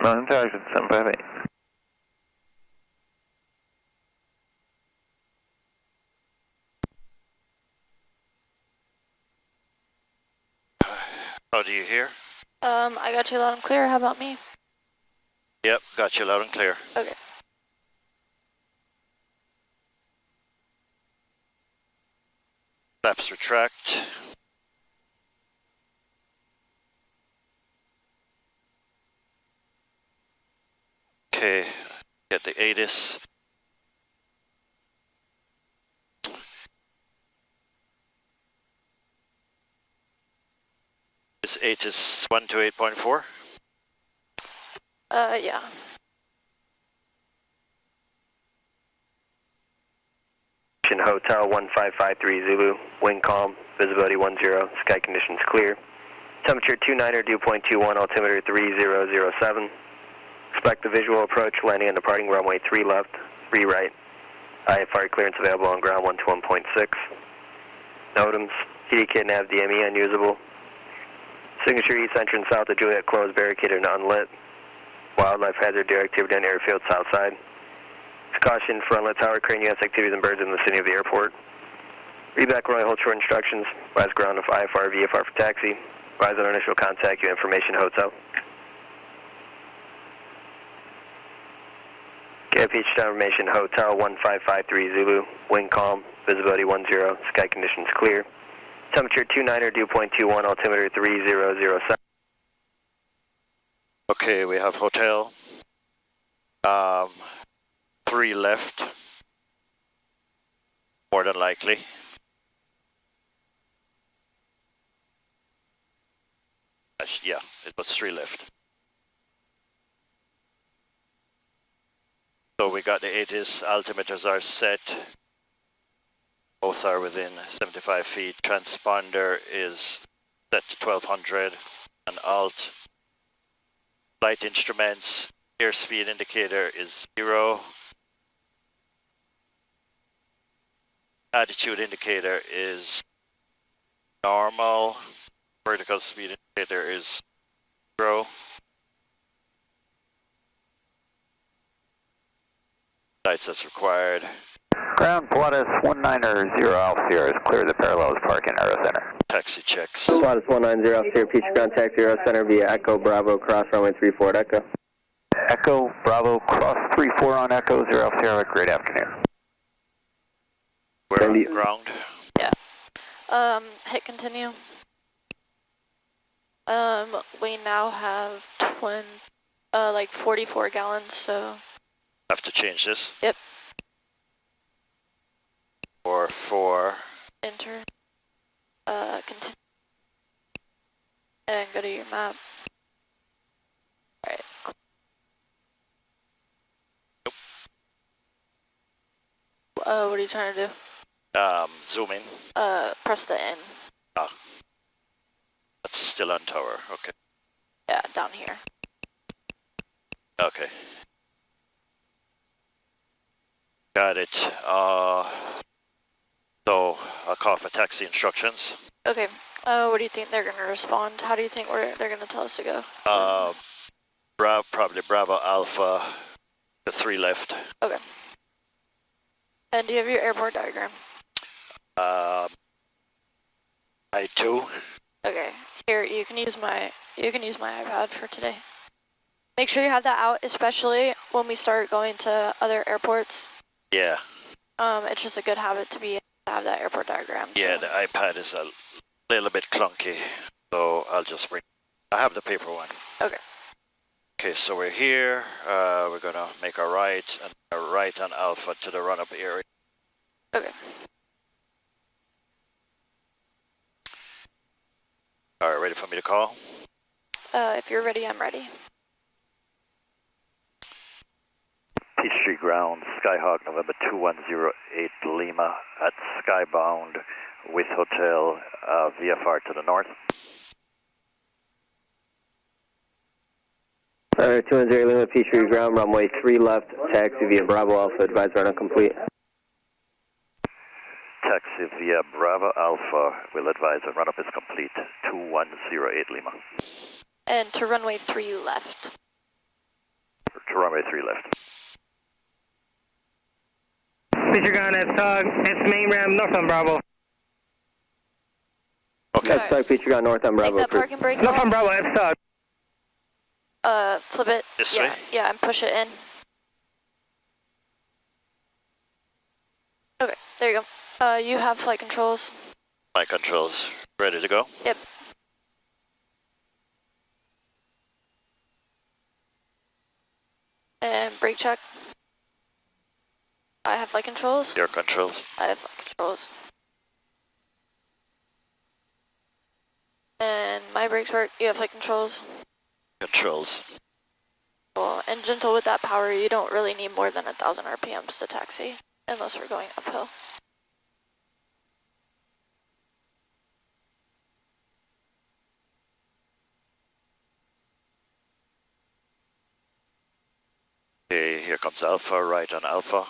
Non-intelligence, 758. How do you hear? I got you loud and clear. How about me? Yep, got you loud and clear. Okay. Flaps retract. Okay, get the ATIS. Is ATIS 128.4? Yeah. Hotel 1553 Zulu, wind calm, visibility 10, sky conditions clear. Temperature 29er, dew point 21, altimeter 3007. Expect the visual approach, landing and departing runway 3 left, 3 right. IFR clearance available on ground 121.6. NOTAMs, TDK nav DME unusable. Signature east entrance south of Juliet closed, barricaded and unlit. Wildlife hazard deer activity on airfield south side. Caution for unlit tower crane US activities and birds in the vicinity of the airport. Reback runway hold short instructions. Last ground of IFR, VFR for taxi. Rise on initial contact you information hotel. KFH information hotel 1553 Zulu, wind calm, visibility 10, sky conditions clear. Temperature 29er, dew point 21, altimeter 3007. Okay, we have hotel. 3 left. More than likely. Yeah, it was 3 left. So we got the ATIS, altimeters are set. Both are within 75 feet. Transponder is set to 1200 and alt. Flight instruments, airspeed indicator is 0. Attitude indicator is normal. Vertical speed indicator is 0. Lights as required. Ground Pilatus 190 Alpha Sierra is clear of the parallels parking Aero Center. Taxi checks. Pilatus 190 Alpha Sierra, future contact Aero Center via Echo Bravo, cross runway 34 at Echo. Echo Bravo, cross 34 on Echo 0 Alpha Sierra, great afternoon. We're on ground. Yeah. Hit continue. We now have like 44 gallons, so. Have to change this. Yep. 4. Enter. Continue. And go to your map. Alright. Nope. What are you trying to do? Zoom in. Press the N. Ah. That's still on tower, okay. Yeah, down here. Okay. Got it. So I'll call for taxi instructions. Okay. What do you think they're gonna respond? How do you think they're gonna tell us to go? Probably Bravo Alpha, the 3 left. Okay. And do you have your airport diagram? I do. Okay. Here, you can use my iPad for today. Make sure you have that out, especially when we start going to other airports. Yeah. It's just a good habit to have that airport diagram. Yeah, so. the iPad is a little bit clunky, so I'll just bring. I have the paper one. Okay. Okay, so we're here. We're gonna make a right and a right on Alpha to the run-up area. Okay. All right, ready for me to call? If you're ready, I'm ready. Peachtree Ground, Skyhawk, November 2108 Lima at Skybound with Hotel VFR to the north. 210 Lima, Peachtree Ground, runway 3 left, taxi via Bravo Alpha, advise run complete. Taxi via Bravo Alpha, will advise the run-up is complete, 2108 Lima. And to runway 3 left. To runway 3 left. Feature ground, it's main ram, north on Bravo. Okay. That's Tug, feature ground north on Make Bravo. that parking brake North off. on Bravo, it's Flip it. This yeah, way? Yeah, and push it in. Okay, there you go. You have flight controls. My controls ready to go. Yep. And brake check. I have flight controls. Your controls. I have flight controls. And my brakes work. You have flight controls. Controls. Cool. And gentle with that power, you don't really need more than 1,000 RPMs to taxi, unless we're going uphill. Okay, here comes Alpha, right on Alpha.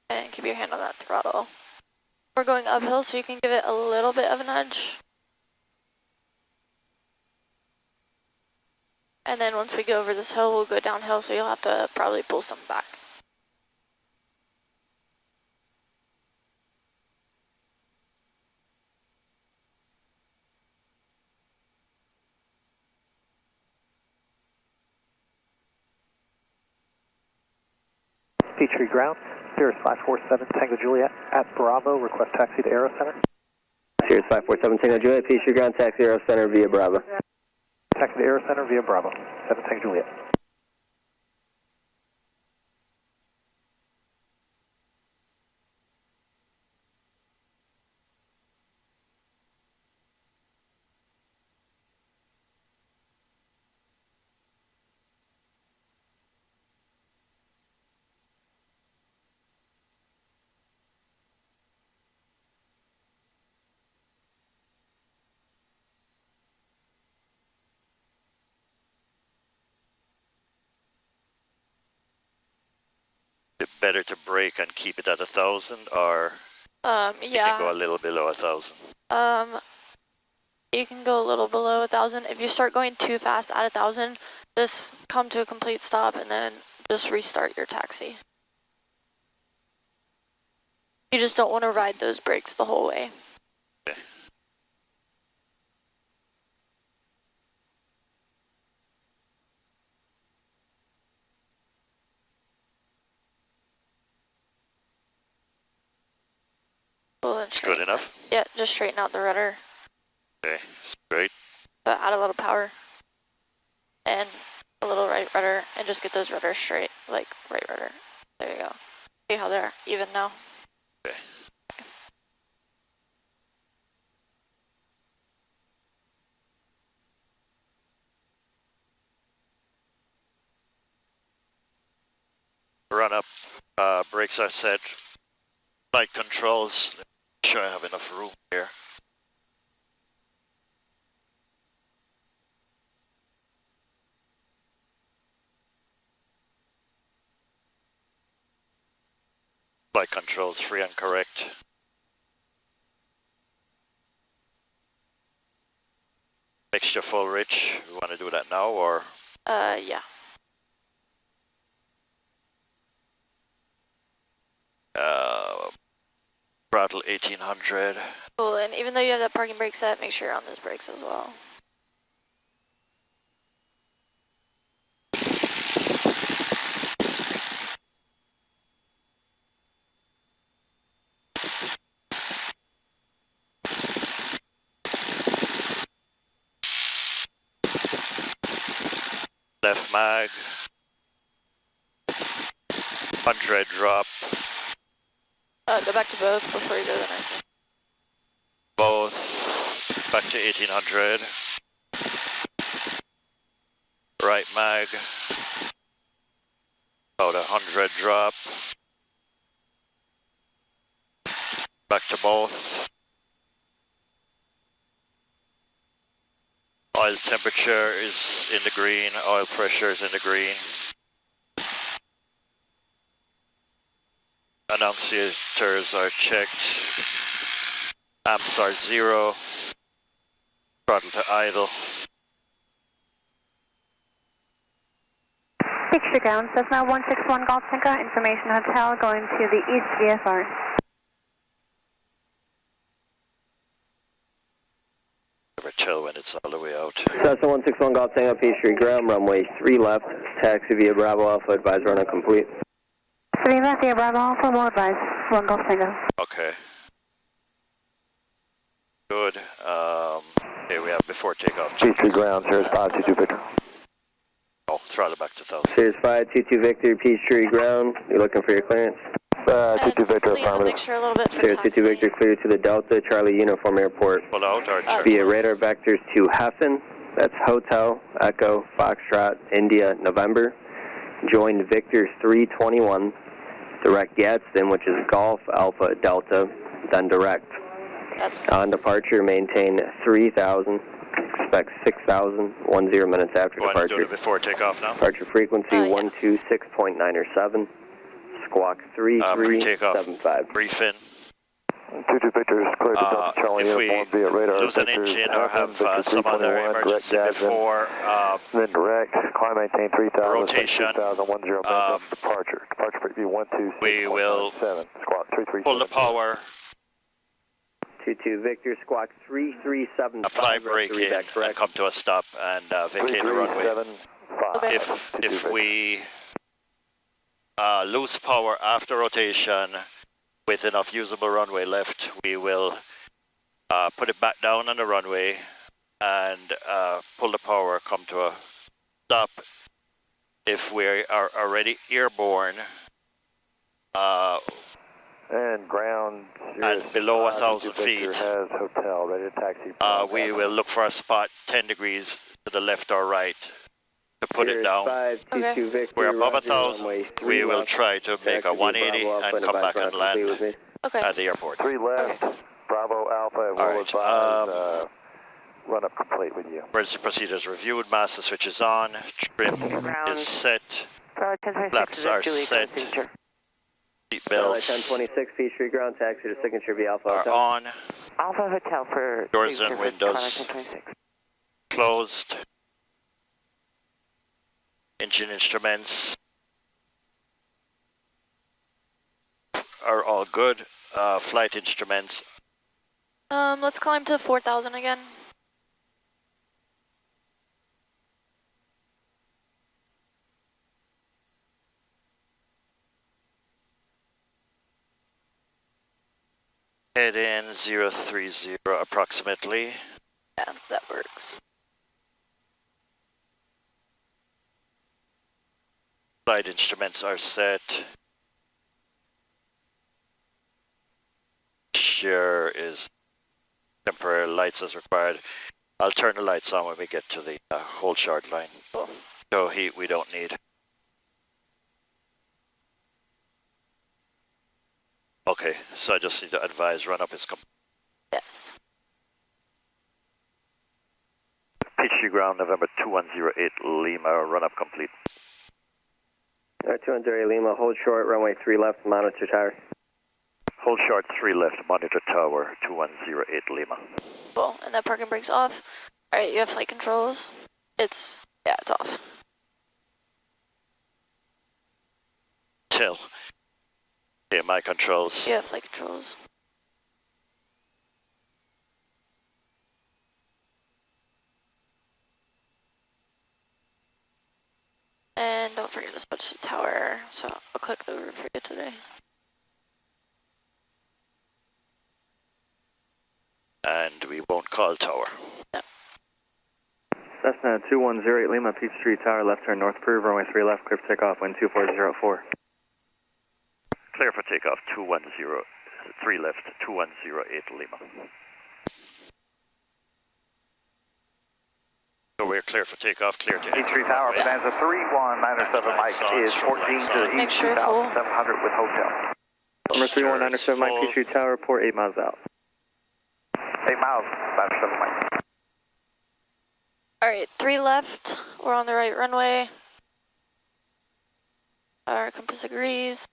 And keep your hand on that throttle. We're going uphill, so you can give it a little bit of an edge. And then once we go over this hill, we'll go downhill, so you'll have to probably pull some back. Peachtree ground, Cirrus 547 Tango Juliet at Bravo, request taxi to Aero Center. Cirrus 547 Tango Juliet, feature ground taxi Aero Center via Bravo. Taxi to Aero Center via Bravo, 7 Tango Juliet. Is it better to brake and keep it at 1,000, or you can go a Yeah. little below 1,000? You can go a little below 1,000. If you start going too fast at 1,000, just come to a complete stop and then just restart your taxi. You just don't want to ride those brakes the whole way. Okay. Cool, It's good enough? Yeah, just straighten out the rudder, Okay, straight. but add a little power and a little right rudder, and just get those rudders straight, like right rudder. There you go. See how they're even now? Okay. Run up, brakes are set, flight controls. Make sure I have enough room here. Flight controls free and correct. Mixture full rich. We want to do that now, or Yeah. throttle 1800. Cool, and even though you have that parking brake set, make sure you're on those brakes as well. Left mag. 100 drop. Go back to both before you go to the next one. back to 1800. Right mag, about 100 drop. Back to both. Oil temperature is in the green, oil pressure is in the green. Annunciators are checked. Amps are 0. Throttle to idle. Picture ground, Cessna 161 Golf Tango, Information Hotel, going to the East VFR. Never tell when it's all the way out. Cessna 161 Golf Tango, Peachtree ground, runway 3 left, taxi via Bravo Alpha, advise run complete. 3 left via Bravo Alpha, will advise, 1 Golf Tango. Okay. Good. Okay, we have before takeoff. Peachtree ground, Cirrus 522 Victor. Oh, throttle back to 1000. Cirrus 522 Victor, Peachtree ground, you're looking for your clearance. 22 Victor, clean the affirmative. picture a little bit for Cirrus 22 taxi. Victor, clear to the Delta Charlie Uniform Airport. Pull out or check? Via radar vectors to Hessen, that's Hotel, Echo, Foxtrot, India, November. Join Victor 321, direct Gadsden, which is Golf, Alpha, Delta, then direct. That's good. On departure, maintain 3000, expect 6000, 10 minutes after Want to do departure. it before takeoff now? Departure frequency Yeah. 126.907, squawk Pre-takeoff 3375. brief in. 22 Victor is cleared to Delta Charlie If we Uniform via radar. lose an Victor engine or Heaven, have Victor some other 321, emergency direct Gadsden, before then direct, climb maintain 3000, rotation, 6000, 10 minutes departure. Departure frequency 126.97, we will squawk 3375. pull the power, 22 Victor, squawk 3375. apply brake in, and come to a stop and vacate the runway. 3375. If we lose power after rotation with enough usable runway left, we will put it back down on the runway and pull the power, come to a stop. If we are already airborne And ground, and below 1,000 Victor feet, has hotel, ready to taxi. we will look for a spot 10 degrees to the left or right to put it down. 522 Victor, We're above Roger, 1,000. runway 3 We will left. try to make a Taxi via 180 Bravo Alpha and come advise back and run complete with land me. Okay. at the airport. 3 left, Bravo Alpha, will All right, advise run up complete with you. Emergency procedures reviewed, master switch is on, trim is set, flaps are set, seat belts 1026 Peachtree ground, taxi to signature via Alpha are Hotel. on, Alpha Hotel for doors free and service, windows Connor 26. closed, engine instruments are all good, flight instruments Let's climb to 4,000 again. head in 030 approximately. Yeah, that works. Flight instruments are set. Sure is temporary lights as required. I'll turn the lights on when we get to the hold short line. Cool. So heat we don't need. Okay, so I just need to advise run up is complete. Yes. Peachtree ground, November 2108 Lima, run up complete. 210 Lima, hold short, runway 3 left, monitor tower. Hold short 3 left, monitor tower 2108 Lima. Cool. And that parking brake's off. Alright, you have flight controls. It's off. Till. Okay, my controls. You have flight controls. And don't forget to switch to tower, so I'll click the route for you today. And we won't call tower. Cessna 2108 Lima, Peachtree Tower, left turn north approved, runway 3 left, clear for takeoff, wind 2404. Clear for takeoff 210, 3 left, 2108 Lima. we're clear for takeoff, clear to enter. Peachtree Tower, runway. Bonanza 3197 Lights Mike on, is strobe 14 lights to the on. east, Make sure full. 2,700 with hotel. Number 3197 Mike, full. Peachtree Tower, report 8 miles out. 8 miles, 57 Mike. Alright, 3 left. We're on the right runway. Our compass agrees.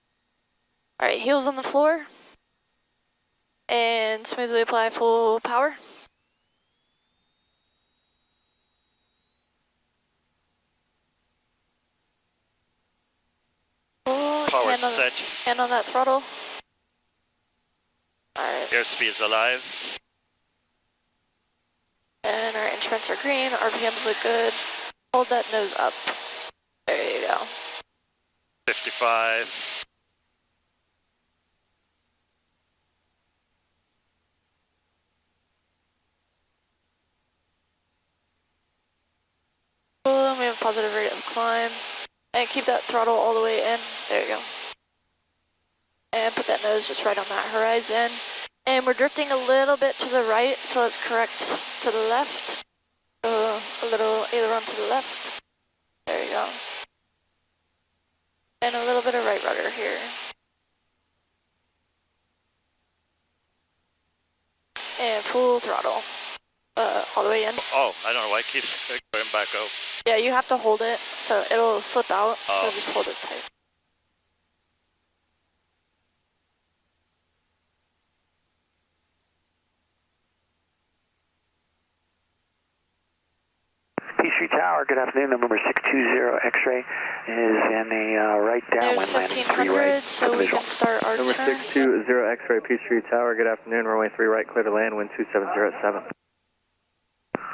Alright, heels on the floor. And smoothly apply full power. Full Power hand on, set. hand on that throttle. Alright, Airspeed is alive. and our instruments are green. RPMs look good. Hold that nose up. There you go. 55. Cool, we have a positive rate of climb. And keep that throttle all the way in. There you go. And put that nose just right on that horizon. And we're drifting a little bit to the right, so let's correct to the left. So a little aileron to the left. There you go. And a little bit of right rudder here. And full throttle. All the way in. Oh, I don't know why it keeps going back up. Yeah, you have to hold it, so it'll slip out, Oh. so just hold it tight. Peachtree Tower, good afternoon. Number 620 X-ray is in a right There's downwind landing 3 right. 1500, so we can start our Number turn. 620 X-ray, Peachtree Tower, good afternoon, runway 3 right, clear to land, wind 2707.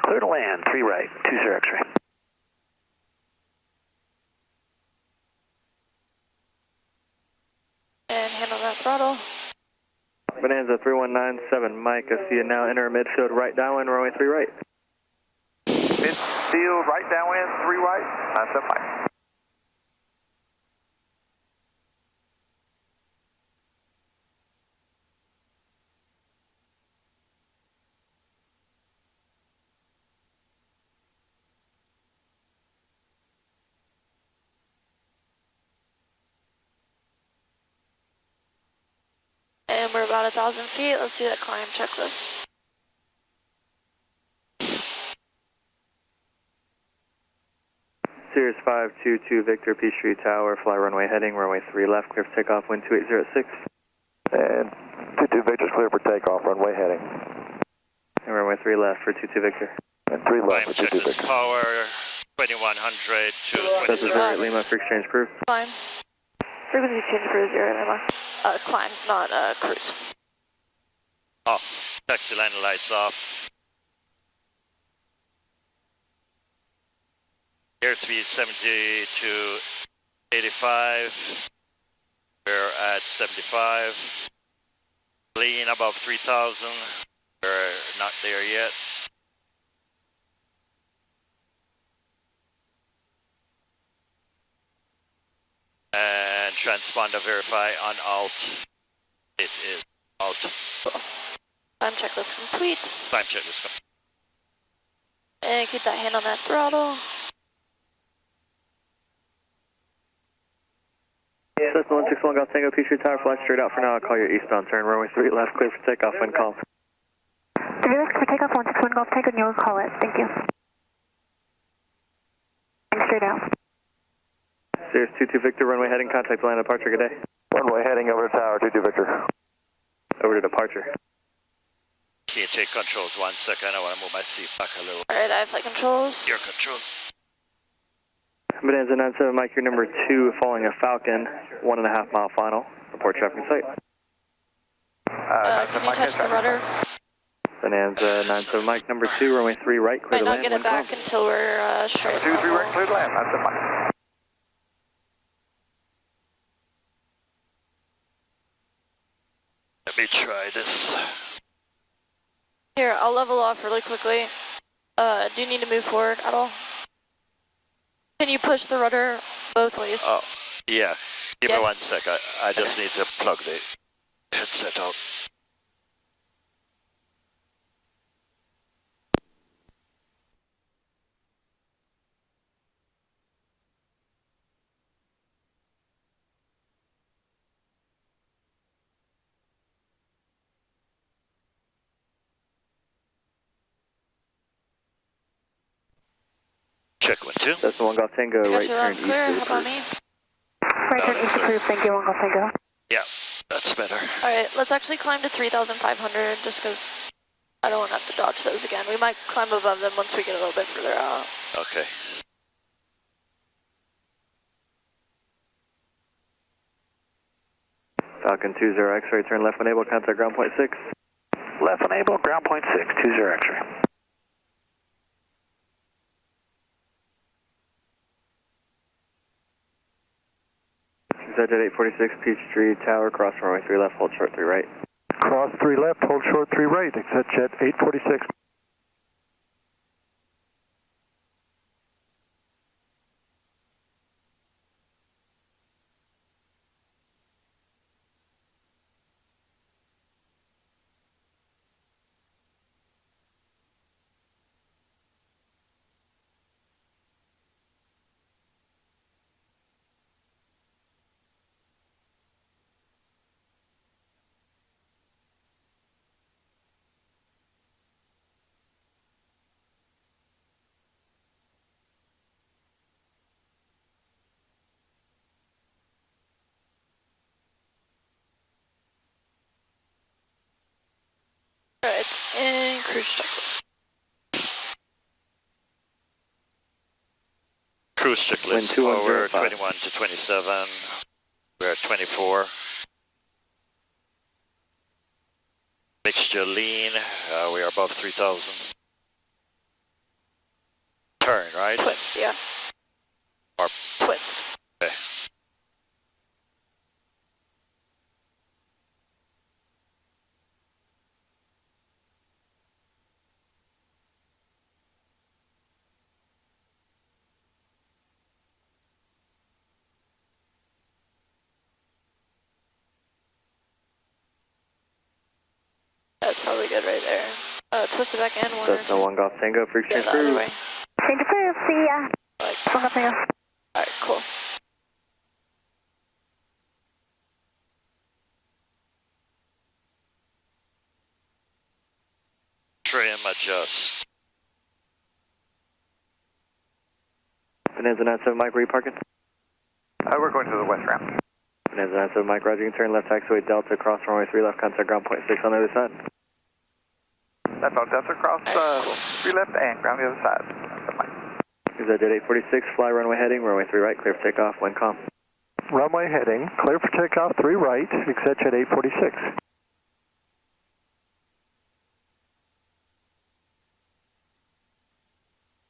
Clear to land, 3 right, 20 X-ray. And hand on that throttle. Bonanza 3197 Mike, I see you now enter midfield right downwind, runway 3 right. Midfield, right downwind, 3 right, 97 Mike. And we're about 1,000 feet. Let's do that climb checklist. Sirius 522 Victor, Peachtree Tower, fly runway heading, runway 3 left, clear for takeoff, wind 2806. And 22 Victor's clear for takeoff, runway heading. And runway 3 left for 22 Victor. And 3 left Climb for 22 checklist Victor. power 2100 to This is 27. right, Lima for exchange crew. Climb. Frequency change for 0, Lima. Climb, not cruise. Oh, taxi line lights off. Airspeed 70 to 85. We're at 75. Lean above 3,000. We're not there yet. And transponder verify on alt. It is alt. Climb checklist complete. Climb checklist complete. And keep that hand on that throttle. Cessna 161 Golf Tango, Peachtree Tower, fly straight out for now. I'll call your eastbound turn, runway 3 left, clear for takeoff, wind calm. Direct for takeoff 161 Golf Tango, and you'll call it. Thank you. And straight out. Sirius 22 Victor, runway heading, contact line departure, good day. Runway heading over to tower, 22 Victor. Over to departure. Can you take controls 1 second? I want to move my seat back a little. Alright, I have flight controls. Your controls. Bonanza 97 Mike, your number 2, following a Falcon, 1.5 mile final. Report traffic in sight. Can you touch the rudder? Bonanza 97 Mike, number 2, runway 3 right, clear Might to not land, get it wind calm. back until we're straight. 2, 3 right, clear to land, 97 Mike. Let me try this. Here, I'll level off really quickly. Do you need to move forward at all? Can you push the rudder both ways? Oh, yeah. Give Yes. me 1 sec. I just need to plug the headset out. Check 1-2. That's the 1 Golf Tango, Got right you turn loud east and clear. to How about approved. me? Right turn east approved, thank you, 1 Golf Tango. Yeah, that's better. All right, let's actually climb to 3,500 just because I don't want to have to dodge those again. We might climb above them once we get a little bit further out. Okay. Falcon 20 X-ray, turn left enable, contact ground point 6. Left enable, ground point 6, 20 X-ray. Exit 846 Peachtree Tower, cross runway 3 left, hold short 3 right. Cross 3 left, hold short 3 right, exit jet 846. All right, and cruise checklist. Cruise Wind checklist 2105. forward 21 to 27. We're at 24. Mixture lean. We are above 3,000. Turn, right? Twist, yeah. Or Twist. okay. That's probably good right there. Twist it back in one That's the 1 Golf Tango, freak Yeah, street the other approved. way. Tango approved, see ya. Like, 1 Golf Tango. all right, cool. Trim, adjust. Bonanza 97 Mike, where you parking? We're going to the west ramp. Bonanza 97 Mike, roger, you can turn left taxiway Delta, cross runway 3 left, contact ground point 6 on the other side. That's all, Delta cross 3 left and ground the other side. Exit 846, fly runway heading, runway 3 right, clear for takeoff, wind calm. Runway heading, clear for takeoff 3 right, exit jet 846.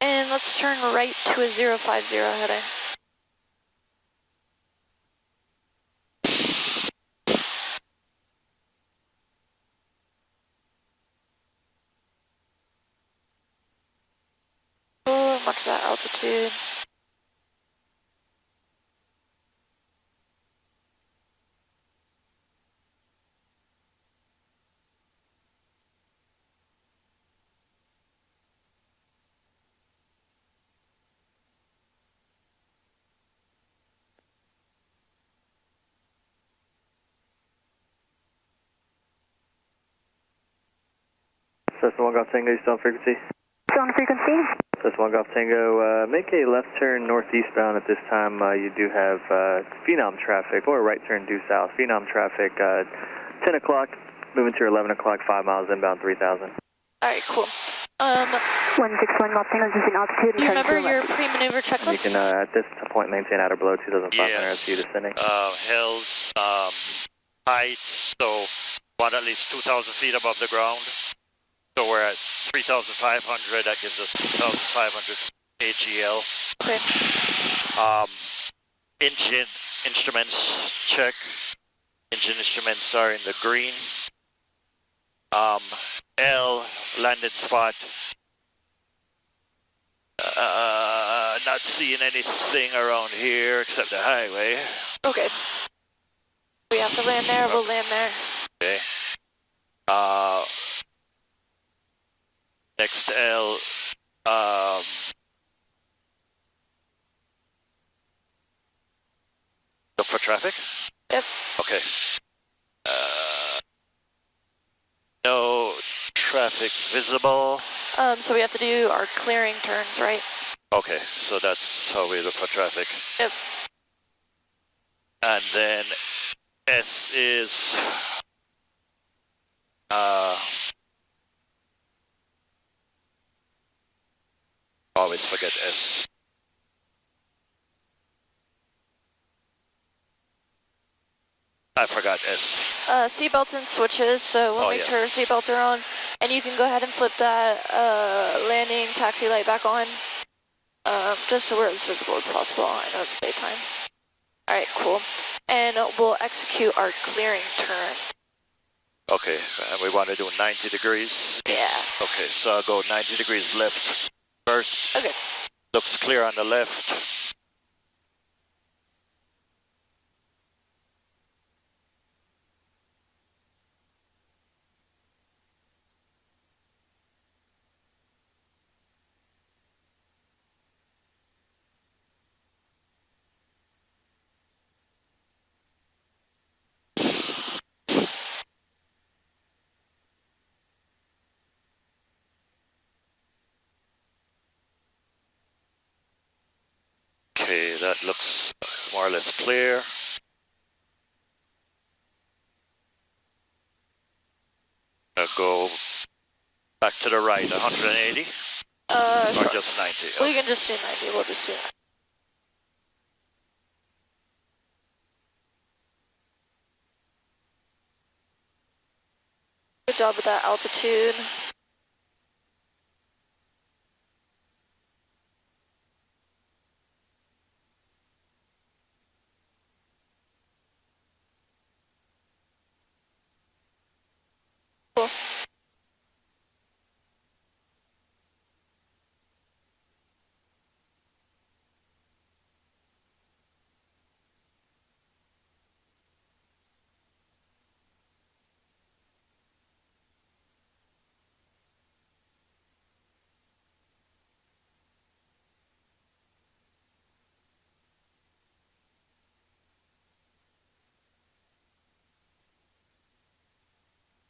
And let's turn right to a 050 heading. Oh, much of that altitude. That's the 1 Golf Tango, you still on frequency? Still on frequency? That's 1 Golf Tango, make a left turn northeastbound at this time. You do have Phenom traffic, or right turn due south. Phenom traffic, 10 o'clock, moving to 11 o'clock, 5 miles inbound, 3,000. All right, cool. 161 Golf Tango, just in altitude. You remember your pre-maneuver You checklist? can, at this point, maintain outer below 2,500 Yes. feet descending. Hills, height, so want at least 2,000 feet above the ground. So we're at 3,500, that gives us 2,500 AGL. Okay. Engine instruments check. Engine instruments are in the green. L, landing spot. Not seeing anything around here except the highway. Okay. We have to land there, we'll land there. Okay. Next L, look for traffic? Yep. Okay. No traffic visible. So we have to do our clearing turns, right? Okay, so that's how we look for traffic. Yep. And then S is always forget S. I forgot S. Seatbelts and switches, so we'll make sure seatbelts are on. And you can go ahead and flip that landing taxi light back on, just so we're as visible as possible. I know it's daytime. All right, cool. And we'll execute our clearing turn. Okay, and we want to do 90 degrees? Yeah. Okay, so I'll go 90 degrees left first. Okay. Looks clear on the left. Okay, that looks more or less clear. I'll go back to the right, 180? Or Sure. just 90? We can just do 90. We'll just do 90. Good job with that altitude. Cool.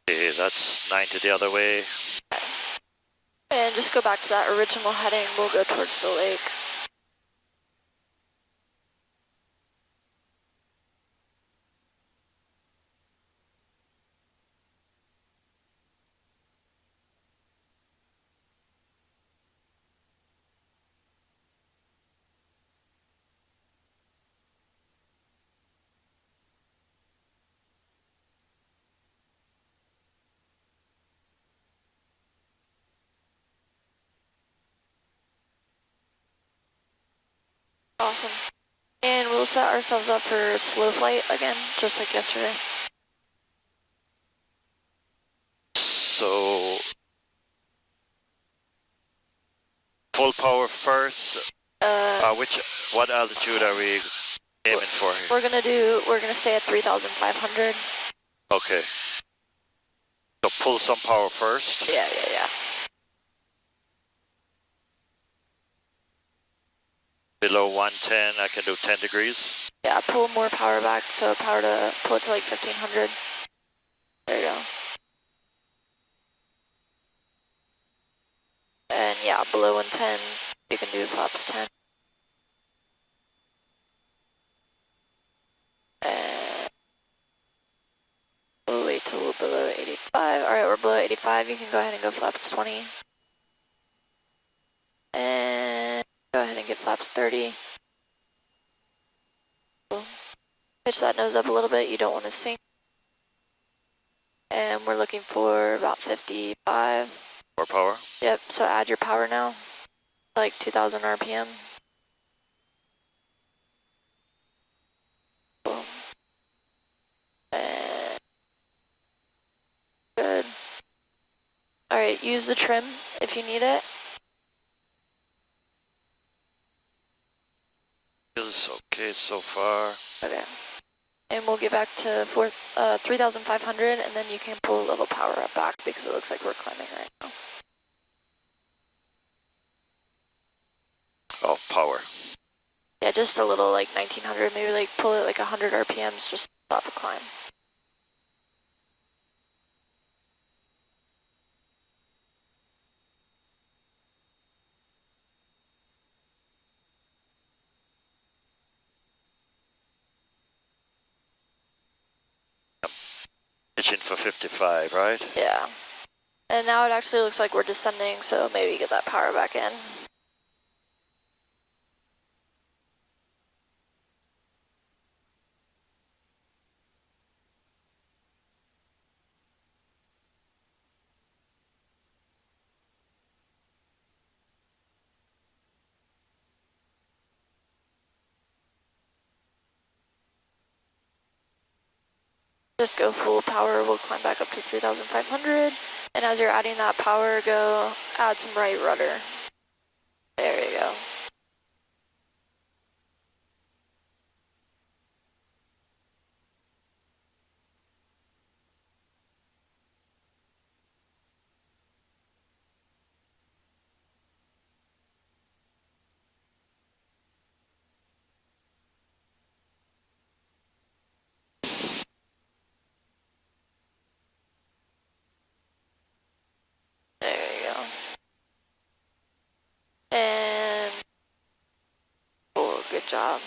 Okay, that's 90 the other way. And just go back to that original heading. We'll go towards the lake. Awesome. And we'll set ourselves up for slow flight again, just like yesterday. So, full power first. What altitude are we aiming for here? We're gonna stay at 3,500. Okay. So pull some power first. Yeah. Below 110, I can do 10 degrees. Yeah, pull more power back, so pull it to like 1,500. There you go. And yeah, below 110, you can do flaps 10. And we'll wait till we're below 85. All right, we're below 85. You can go ahead and go flaps 20. And go ahead and get flaps 30. Pitch that nose up a little bit. You don't want to sink. And we're looking for about 55. More power. Yep, so add your power now. Like 2,000 RPM. Boom. And good. All right, use the trim if you need it. Feels okay so far. Okay. And we'll get back to 3,500, and then you can pull a little power up back because it looks like we're climbing right now. Oh, power. Yeah, just a little, like 1,900, maybe like pull it like 100 RPMs, just stop a climb. Pitching for 55, right? Yeah. And now it actually looks like we're descending, so maybe get that power back in. Just go full power, we'll climb back up to 3,500. And as you're adding that power, go add some right rudder. There you go. There you go. And, oh, good job.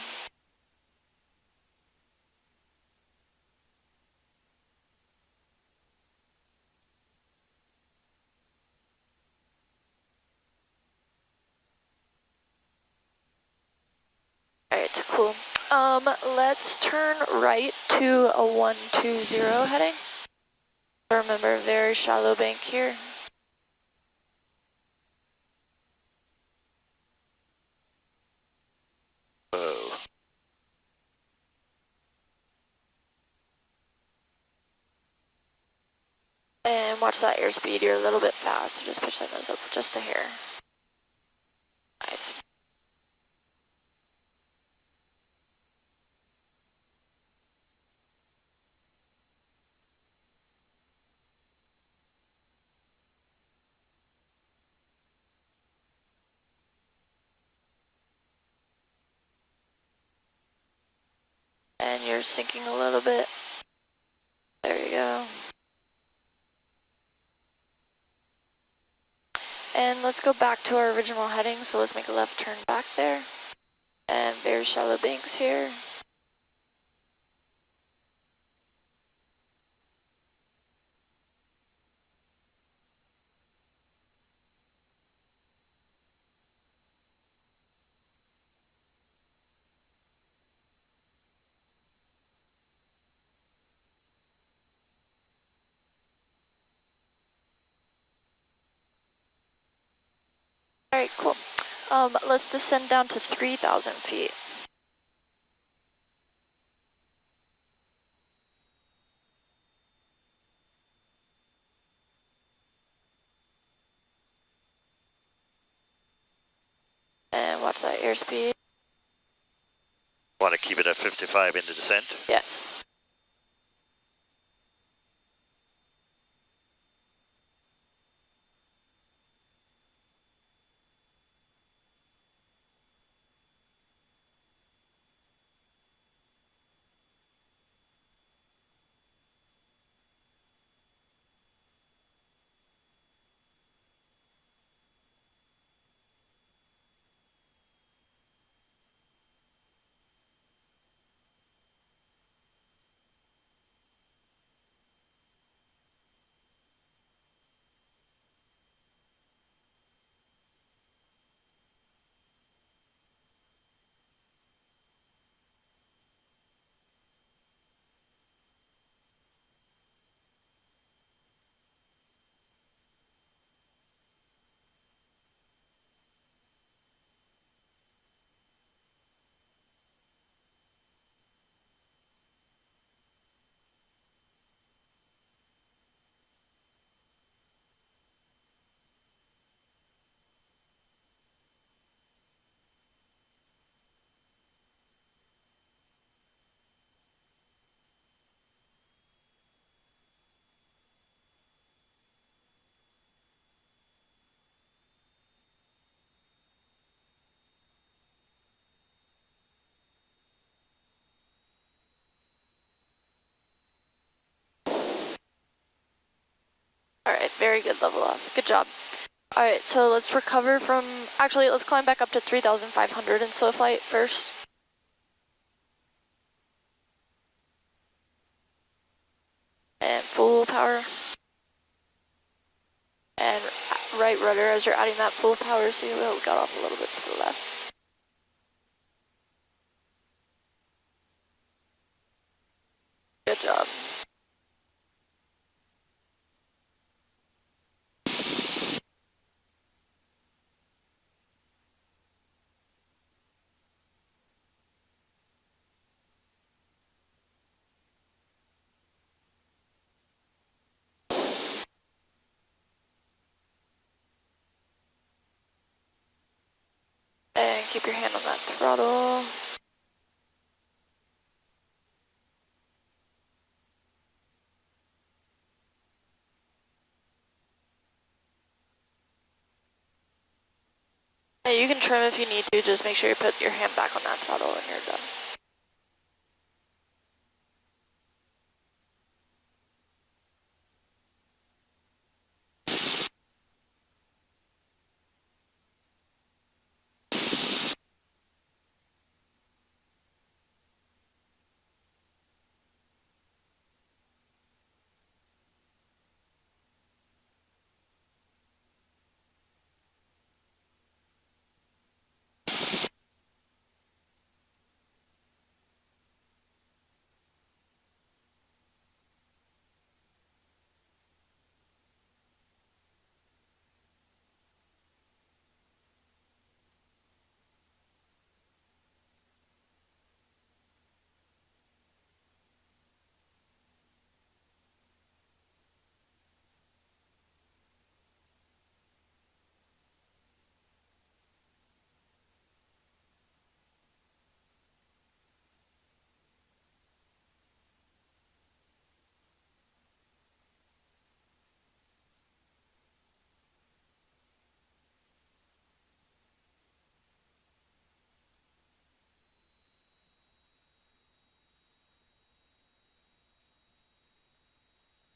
Alright, cool. Let's turn right to a 120 heading. Remember, very shallow bank here. Whoa. And watch that airspeed, you're a little bit fast, so just push that nose up just a hair. Nice. And you're sinking a little bit. There you go. And let's go back to our original heading, so let's make a left turn back there. And very shallow banks here. Alright, cool. Let's descend down to 3,000 feet. And watch that airspeed. Want to keep it at 55 in the descent? Yes. Alright, very good level off. Good job. Alright, so let's recover from... Actually, let's climb back up to 3,500 in slow flight first. and full power. And right rudder as you're adding that full power, see we got off a little bit to the left. Good job. And keep your hand on that throttle. And you can trim if you need to, just make sure you put your hand back on that throttle when you're done.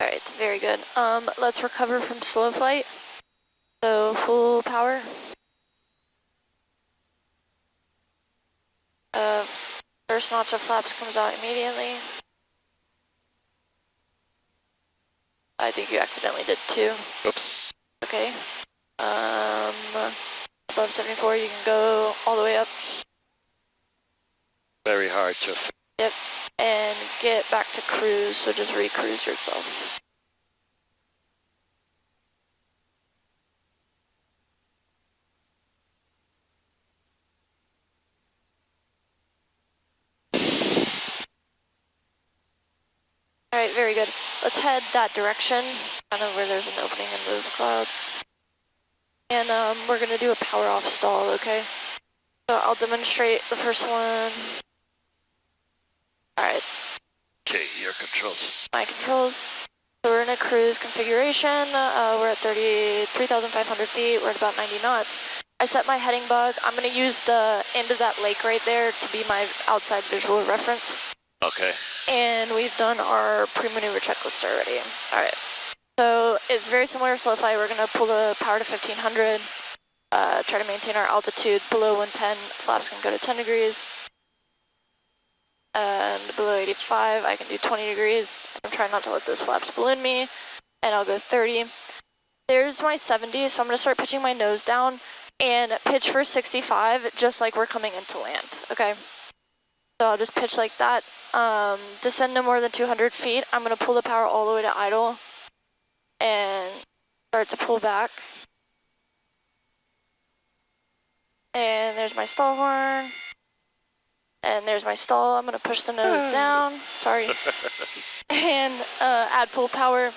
All right, very good. Let's recover from slow flight. So full power. First notch of flaps comes out immediately. I think you accidentally did 2. Oops. Okay. Above 74, you can go all the way up. Very hard to. Yep. And get back to cruise, so just re-cruise yourself. All right, very good. Let's head that direction, kind of where there's an opening in those clouds. And we're gonna do a power off stall, okay? So I'll demonstrate the first one. All right. Okay, your controls. My controls. So we're in a cruise configuration. We're at 3,500 feet. We're at about 90 knots. I set my heading bug. I'm gonna use the end of that lake right there to be my outside visual reference. Okay. And we've done our pre-maneuver checklist already. All right. So it's very similar to slow flight. We're going to pull the power to 1500, try to maintain our altitude below 110. Flaps can go to 10 degrees. And below 85, I can do 20 degrees. I'm trying not to let those flaps balloon me. And I'll go 30. There's my 70, so I'm going to start pitching my nose down and pitch for 65, just like we're coming into land, okay? So I'll just pitch like that. Descend no more than 200 feet. I'm going to pull the power all the way to idle and start to pull back. And there's my stall horn. And there's my stall. I'm going to push the nose down. Sorry. And add full power.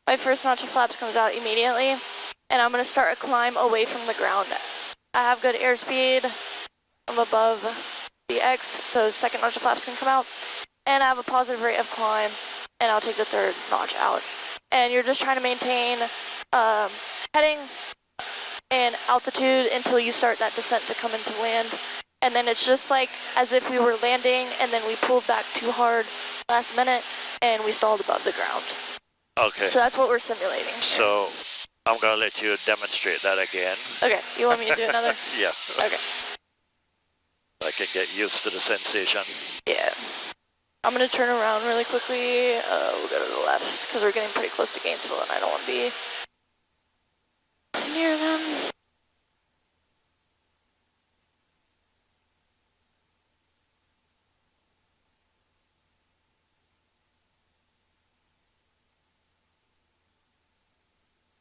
My first notch of flaps comes out immediately. And I'm going to start a climb away from the ground. I have good airspeed. I'm above the X, so second notch of flaps can come out. And I have a positive rate of climb, and I'll take the third notch out. And you're just trying to maintain heading and altitude until you start that descent to come into land. And then it's just like as if we were landing, and then we pulled back too hard last minute, and we stalled above the ground. Okay. So that's what we're simulating here. So I'm going to let you demonstrate that again. Okay, you want me to do another? Yeah. Okay. I can get used to the sensation. Yeah. I'm going to turn around really quickly. We'll go to the left because we're getting pretty close to Gainesville and I don't want to be near them.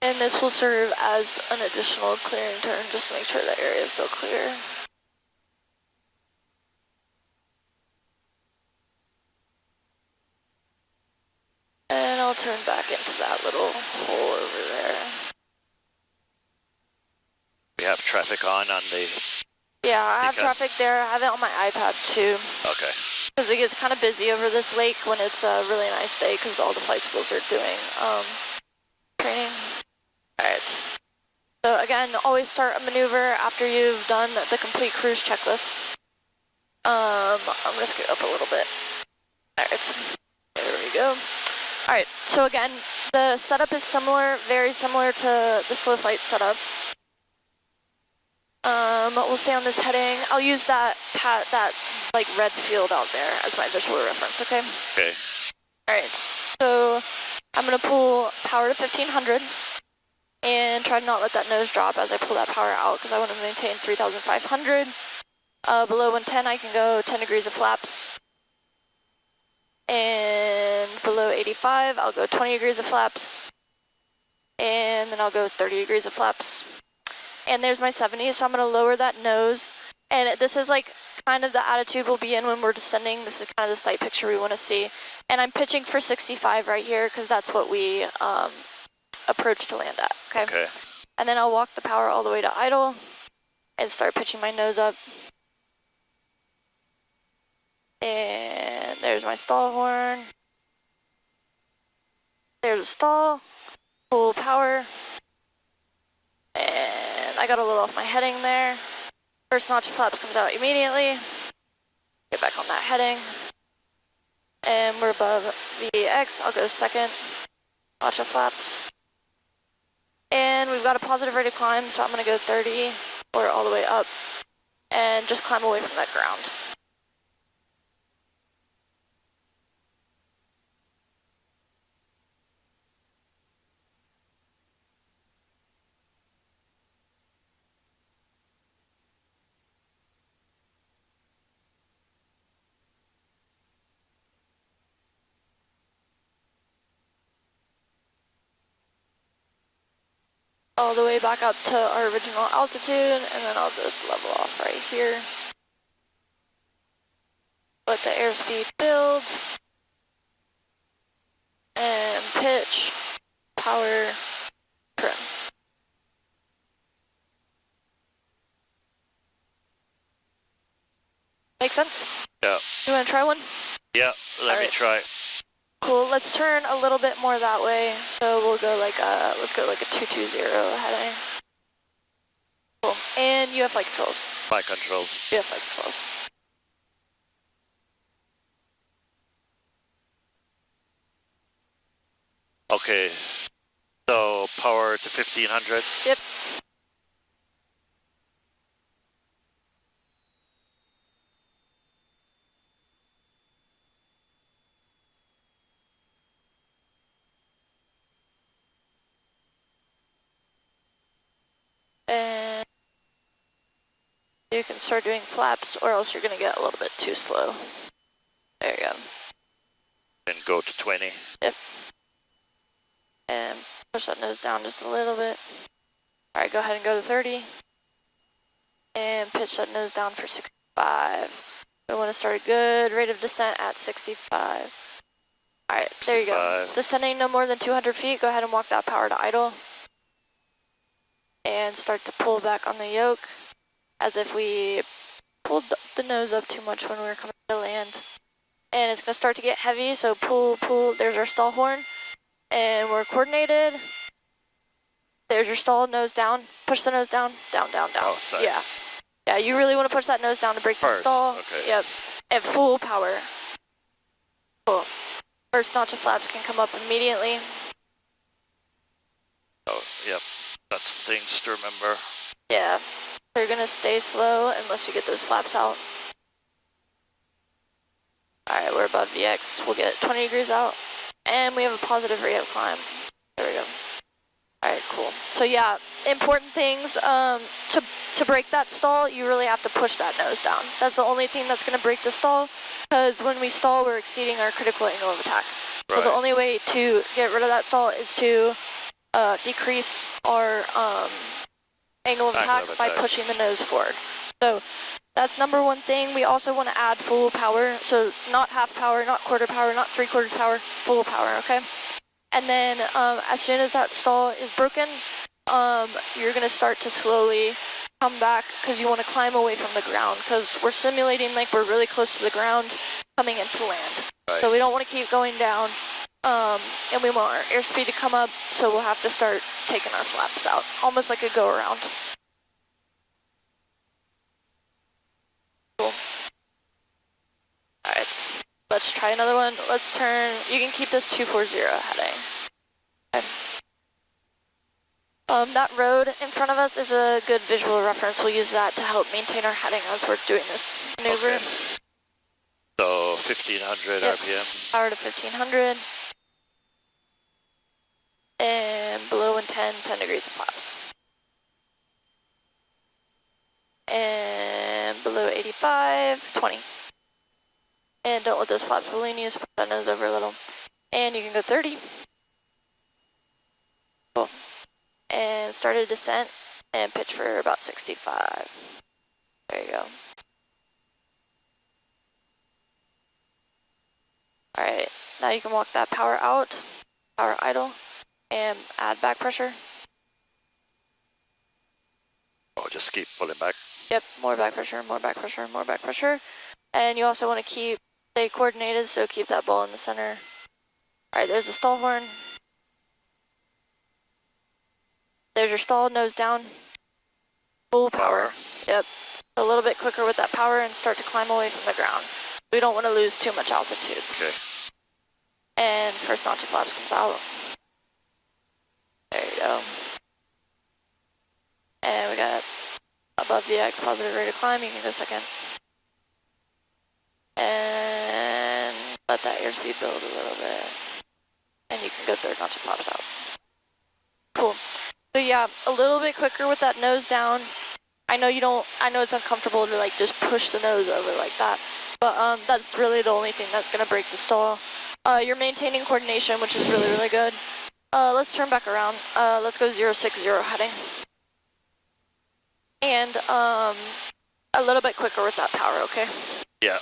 And this will serve as an additional clearing turn just to make sure the area is still clear. And I'll turn back into that little hole over there. We have traffic on the... Yeah, I have traffic there. I have it on my iPad too. Okay. Because it gets kind of busy over this lake when it's a really nice day because all the flight schools are doing training. Alright. So again, always start a maneuver after you've done the complete cruise checklist. I'm going to scoot up a little bit. Alright. There we go. Alright, so again, the setup is similar, very similar to the slow flight setup. We'll stay on this heading. I'll use that like red field out there as my visual reference, okay? Okay. Alright, so I'm gonna pull power to 1500 and try to not let that nose drop as I pull that power out because I want to maintain 3500. Below 110 I can go 10 degrees of flaps. And below 85 I'll go 20 degrees of flaps. And then I'll go 30 degrees of flaps. And there's my 70, so I'm going to lower that nose. And this is like kind of the attitude we'll be in when we're descending. This is kind of the sight picture we want to see. And I'm pitching for 65 right here because that's what we approach to land at, okay? Okay. And then I'll walk the power all the way to idle and start pitching my nose up. And there's my stall horn. There's a stall, full power. And I got a little off my heading there. First notch of flaps comes out immediately. Get back on that heading. And we're above VX. I'll go second notch of flaps. And we've got a positive rate of climb, so I'm going to go 30 or all the way up and just climb away from that ground. All the way back up to our original altitude, and then I'll just level off right here. Let the airspeed build. And pitch, power, trim. Make sense? Yeah. You want to try one? Yeah, let me try. Cool, let's turn a little bit more that way. So we'll go like let's go like a 220 heading. Cool, and you have flight controls. Flight controls. You have flight controls. Okay, so power to 1500. Yep. And you can start doing flaps or else you're going to get a little bit too slow. There you go. And go to 20. Yep. And push that nose down just a little bit. Alright, go ahead and go to 30. And pitch that nose down for 65. We want to start a good rate of descent at 65. Alright, there you go. Descending no more than 200 feet, go ahead and walk that power to idle. And start to pull back on the yoke as if we pulled the nose up too much when we were coming to land. And it's going to start to get heavy, so pull, pull. There's our stall horn. And we're coordinated. There's your stall, nose down. Push the nose down, down, down, down. Oh, sorry. Yeah. Yeah, you really want to push that nose down to break the stall. Okay. Yep. And full power. Cool. First notch of flaps can come up immediately. Oh, yep. That's things to remember. Yeah. They're going to stay slow unless you get those flaps out. Alright, we're above VX. We'll get 20 degrees out. And we have a positive rate of climb. There we go. Alright, cool. So yeah, important things, to break that stall, you really have to push that nose down. That's the only thing that's going to break the stall, because when we stall, we're exceeding our critical angle of attack. Right. So the only way to get rid of that stall is to decrease our angle of attack by pushing the nose forward. So that's number one thing. We also want to add full power, so not half power, not quarter power, not 3/4 power, full power, okay? And then as soon as that stall is broken, you're going to start to slowly come back, because you want to climb away from the ground, because we're simulating like we're really close to the ground coming into land. Right. So we don't want to keep going down, and we want our airspeed to come up, so we'll have to start taking our flaps out, almost like a go around. Cool. Alright, let's try another one. Let's turn, you can keep this 240 heading. Okay. That road in front of us is a good visual reference. We'll use that to help maintain our heading as we're doing this maneuver. Okay. So 1500 Yep. RPM. Power to 1500. And below 110, 10 degrees of flaps. And below 85, 20. And don't let those flaps balloon you, so put that nose over a little. And you can go 30. Cool. And start a descent and pitch for about 65. There you go. Alright, now you can walk that power out, power idle, and add back pressure. Oh, just keep pulling back. Yep, more back pressure, more back pressure, more back pressure. And you also want to stay coordinated, so keep that ball in the center. Alright, there's the stall horn. There's your stall, nose down. Full power. Yep. A little bit quicker with that power and start to climb away from the ground. We don't want to lose too much altitude. Okay. And first notch of flaps comes out. There you go. And we got above VX, positive rate of climb. You can go second. And let that airspeed build a little bit. And you can go third notch of flaps out. Cool. So yeah, a little bit quicker with that nose down. I know it's uncomfortable to like just push the nose over like that, but that's really the only thing that's gonna break the stall. You're maintaining coordination, which is really, really good. Let's turn back around. Let's go 060 heading. And a little bit quicker with that power, okay? Yeah.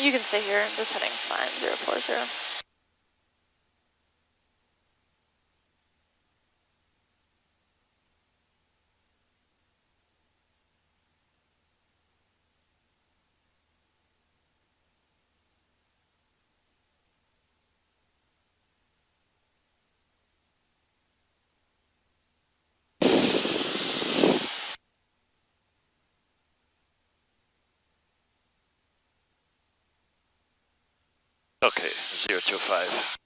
You can stay here. This heading's fine. 040. Okay, 025.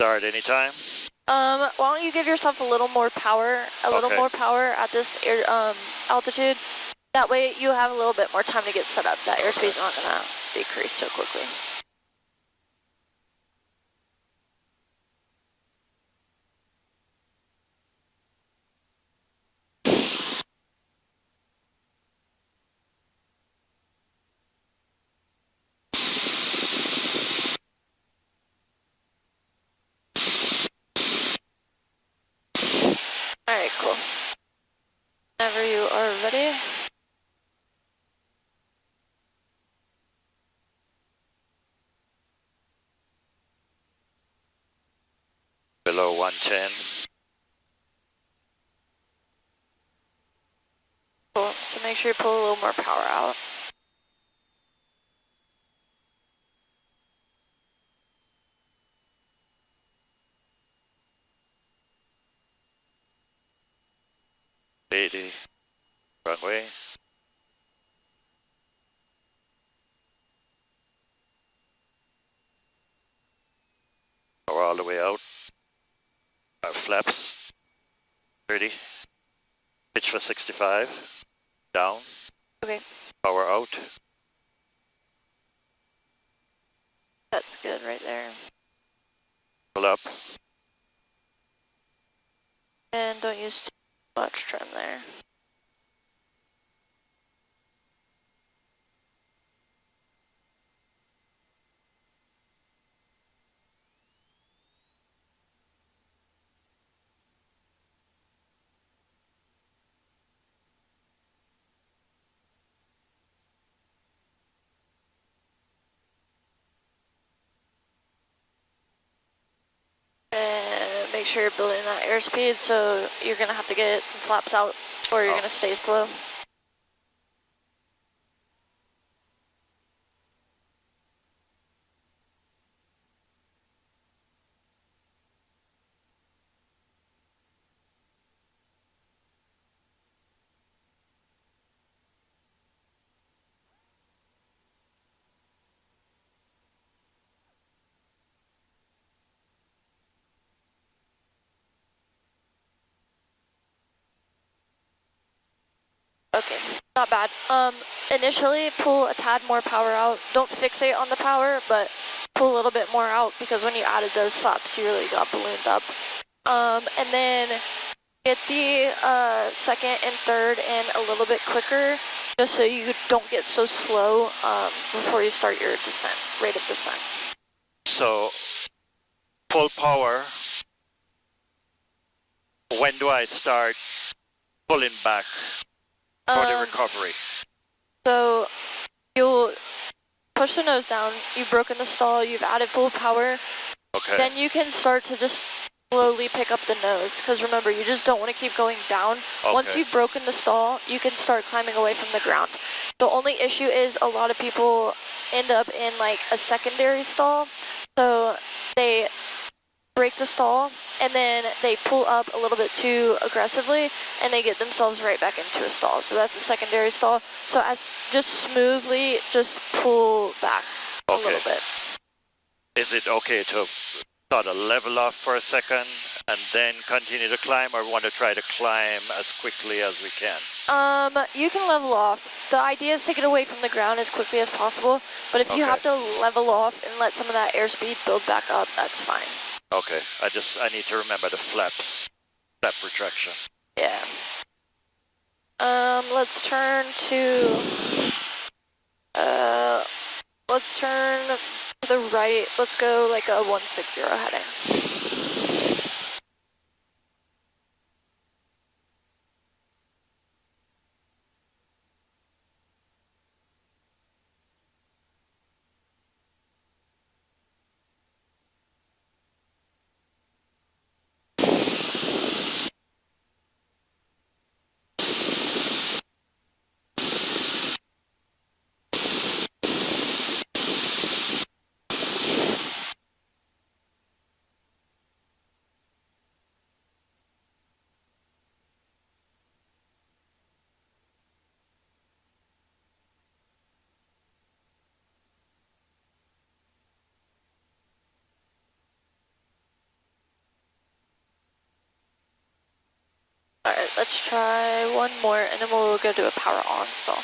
Start anytime? Why don't you give yourself a little more power, more power at this altitude. That way you have a little bit more time to get set up. That airspeed is not gonna decrease so quickly. 110. Cool. So make sure you pull a little more power out. Runway. Power all the way out. Our flaps. 30. Pitch for 65. Down. Okay. Power out. That's good right there. Pull up. And don't use too much trim there. And make sure you're building that airspeed, so you're gonna have to get some flaps out or you're gonna stay slow. Okay, not bad. Initially pull a tad more power out. Don't fixate on the power, but pull a little bit more out because when you added those flaps, you really got ballooned up. And then get the second and third in a little bit quicker, just so you don't get so slow before you start your descent, rate of descent. So, full power. When do I start pulling back for the recovery? So you'll push the nose down, you've broken the stall, you've added full power. Okay. Then you can start to just slowly pick up the nose, because remember, you just don't want to keep going down. Okay. Once you've broken the stall, you can start climbing away from the ground. The only issue is a lot of people end up in like a secondary stall. So they break the stall and then they pull up a little bit too aggressively and they get themselves right back into a stall. So that's a secondary stall. So as just smoothly, just pull back a little bit. Is it okay to sort of level off for a second and then continue to climb, or want to try to climb as quickly as we can? You can level off. The idea is to get away from the ground as quickly as possible, but if you have to level off and let some of that airspeed build back up, that's fine. Okay, I need to remember the flaps, flap retraction. Yeah. Let's turn to, let's turn to the right. Let's go like a 160 heading. Alright, let's try one more and then we'll go to a power on stall.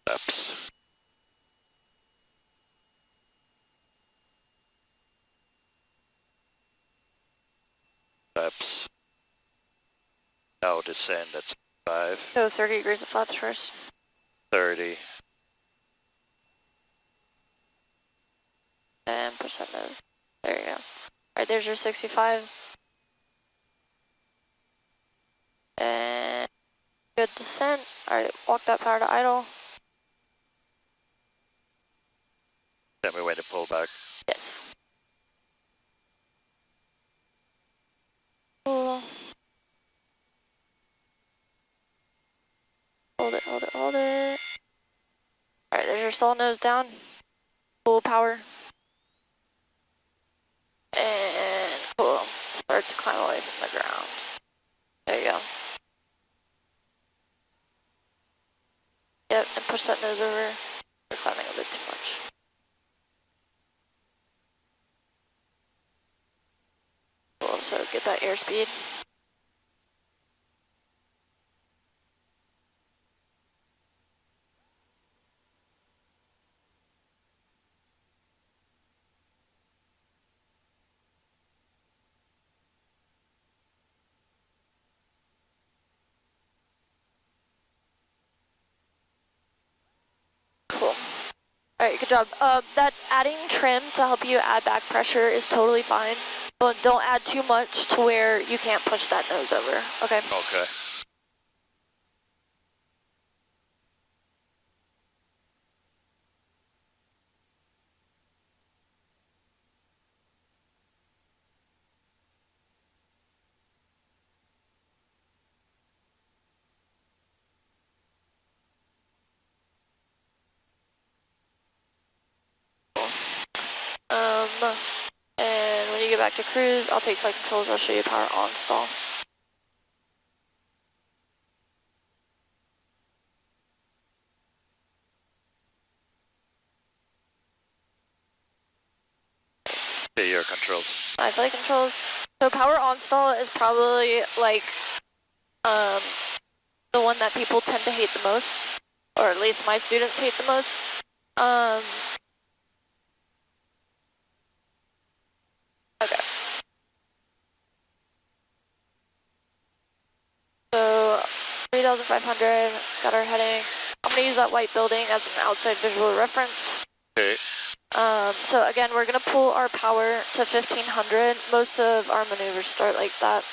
Flaps. Flaps. Now descend at 5. Go 30 degrees of flaps first. 30. And percent nose. There you go. Alright, there's your 65. And good descent. Alright, walk that power to idle. Tell me when to pull back. Yes. Cool. Hold it, hold it, hold it. Alright, there's your stall nose down. Full power. And cool. Start to climb away from the ground. There you go. Yep, and push that nose over. You're climbing a bit too much. Cool, so get that airspeed. Cool. Alright, good job. That adding trim to help you add back pressure is totally fine, but don't add too much to where you can't push that nose over, okay? Okay. And when you get back to cruise, I'll take flight controls, I'll show you power on stall. Okay, your controls. My flight controls. So power on stall is probably like the one that people tend to hate the most, or at least my students hate the most. Okay. So 3,500, got our heading. I'm gonna use that white building as an outside visual reference. Okay. So again, we're gonna pull our power to 1,500. Most of our maneuvers start like that.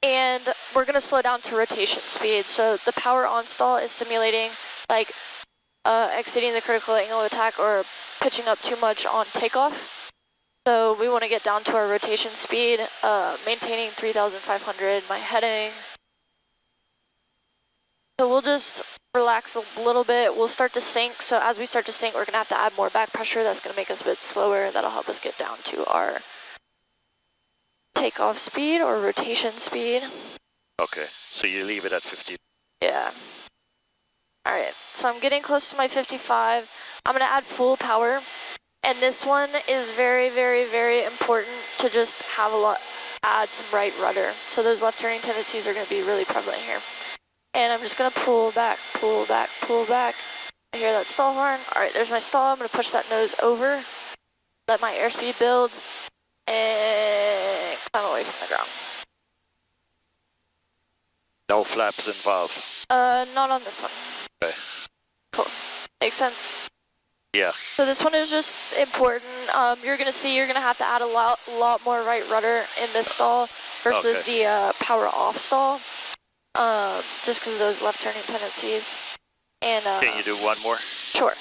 And we're gonna slow down to rotation speed. So the power on stall is simulating like exceeding the critical angle of attack or pitching up too much on takeoff. So we want to get down to our rotation speed, maintaining 3,500, my heading. So we'll just relax a little bit. We'll start to sink. So as we start to sink, we're going to have to add more back pressure. That's going to make us a bit slower. That'll help us get down to our takeoff speed or rotation speed. Okay, so you leave it at 50. Yeah. All right, so I'm getting close to my 55. I'm going to add full power. And this one is very, very, very important to just have add some right rudder. So those left turning tendencies are going to be really prevalent here. And I'm just going to pull back, pull back, pull back. I hear that stall horn. All right, there's my stall. I'm going to push that nose over, let my airspeed build, and climb away from the ground. No flaps involved. Not on this one. Okay. Cool. Makes sense? Yeah. So this one is just important. You're going to see you're going to have to add a lot more right rudder in this stall versus the power off stall, just because of those left turning tendencies. And can you do one more? Sure.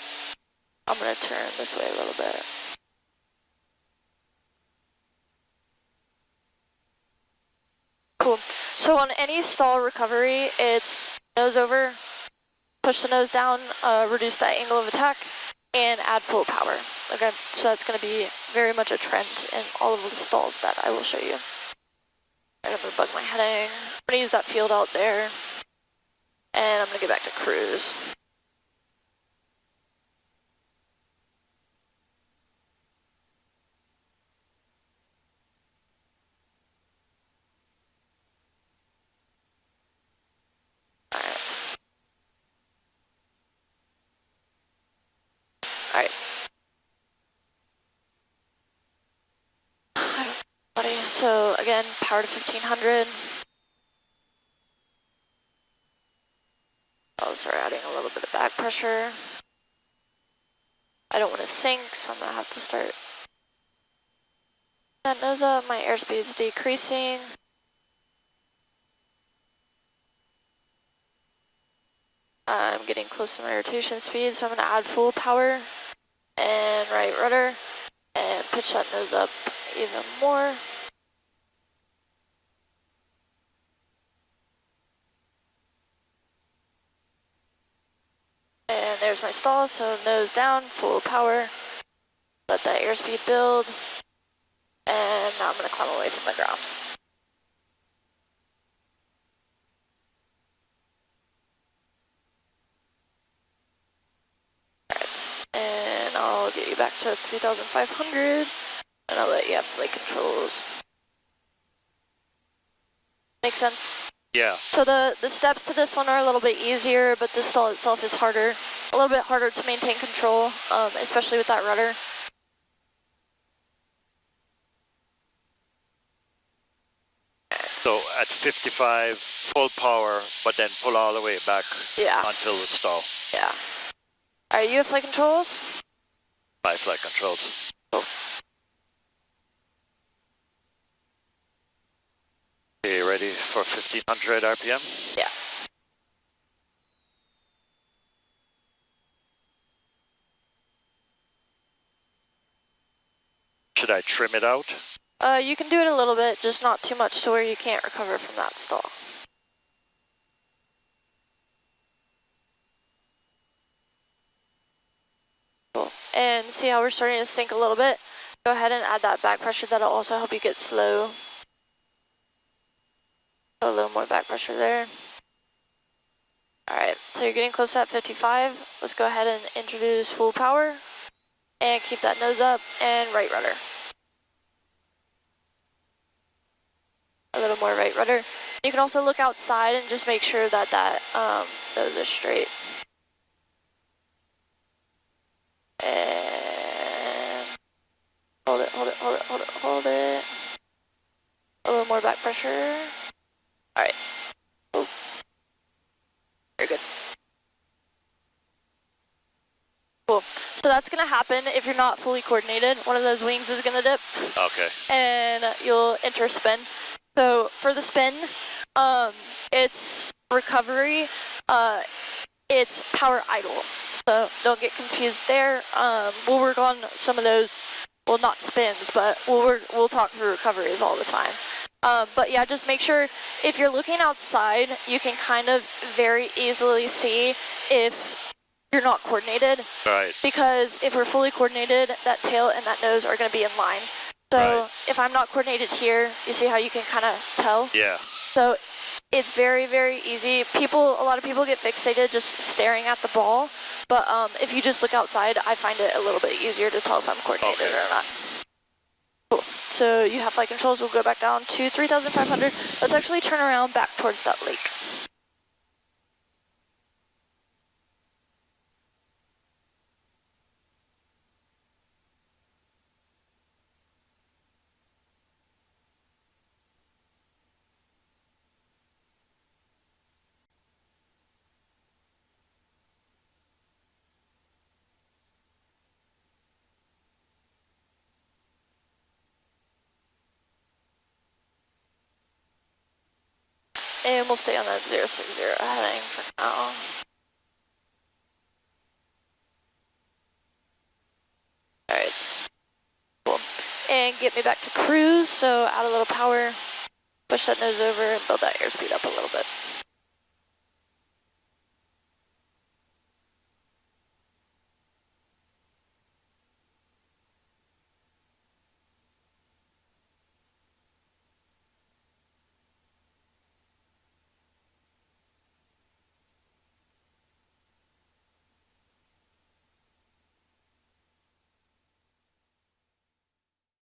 I'm going to turn this way a little bit. Cool. So on any stall recovery, it's nose over, push the nose down, reduce that angle of attack, and add full power. Okay, so that's going to be very much a trend in all of the stalls that I will show you. I'm going to bug my heading. I'm going to use that field out there, and I'm going to get back to cruise. All right. So again, power to 1,500. Also adding a little bit of back pressure. I don't want to sink, so I'm going to have to start that nose up. My airspeed's decreasing. close to my rotation speed, so I'm going to add full power and right rudder and pitch that nose up even more. And there's my stall, so nose down, full power. Let that airspeed build. And now I'm going to climb away from the ground. Alright, and I'll get you back to 3,500, and I'll let you have flight controls. Make sense? Yeah. So the steps to this one are a little bit easier, but the stall itself is harder. A little bit harder to maintain control, especially with that rudder. So at 55, full power, but then pull all the way back until the stall. Yeah. Are you have flight controls? 5 flight controls. Cool. Okay, ready for 1500 RPM? Yeah. Should I trim it out? You can do it a little bit, just not too much to where you can't recover from that stall. Cool. And see how we're starting to sink a little bit? Go ahead and add that back pressure. That'll also help you get slow. A little more back pressure there. Alright, so you're getting close to that 55. Let's go ahead and introduce full power. And keep that nose up and right rudder. A little more right rudder. You can also look outside and just make sure that that nose is straight. And hold it, hold it, hold it, hold it, hold it. A little more back pressure. Alright. Oh. Very good. Cool. So that's going to happen if you're not fully coordinated. One of those wings is going to dip. Okay. And you'll enter spin. So for the spin, it's recovery, it's power idle. So don't get confused there. We'll work on some of those, well, not spins, but we'll talk through recoveries all the time. But yeah, just make sure if you're looking outside, you can kind of very easily see if you're not coordinated. Right. Because if we're fully coordinated, that tail and that nose are going to be in line. So if I'm not coordinated here, you see how you can kind of tell? Yeah. So it's very, very easy. A lot of people get fixated just staring at the ball. But if you just look outside, I find it a little bit easier to tell if I'm coordinated or not. Cool. So you have flight controls. We'll go back down to 3,500. Let's actually turn around back towards that lake. And we'll stay on that 060 heading for now. Alright. Cool. And get me back to cruise, so add a little power, push that nose over, and build that airspeed up a little bit.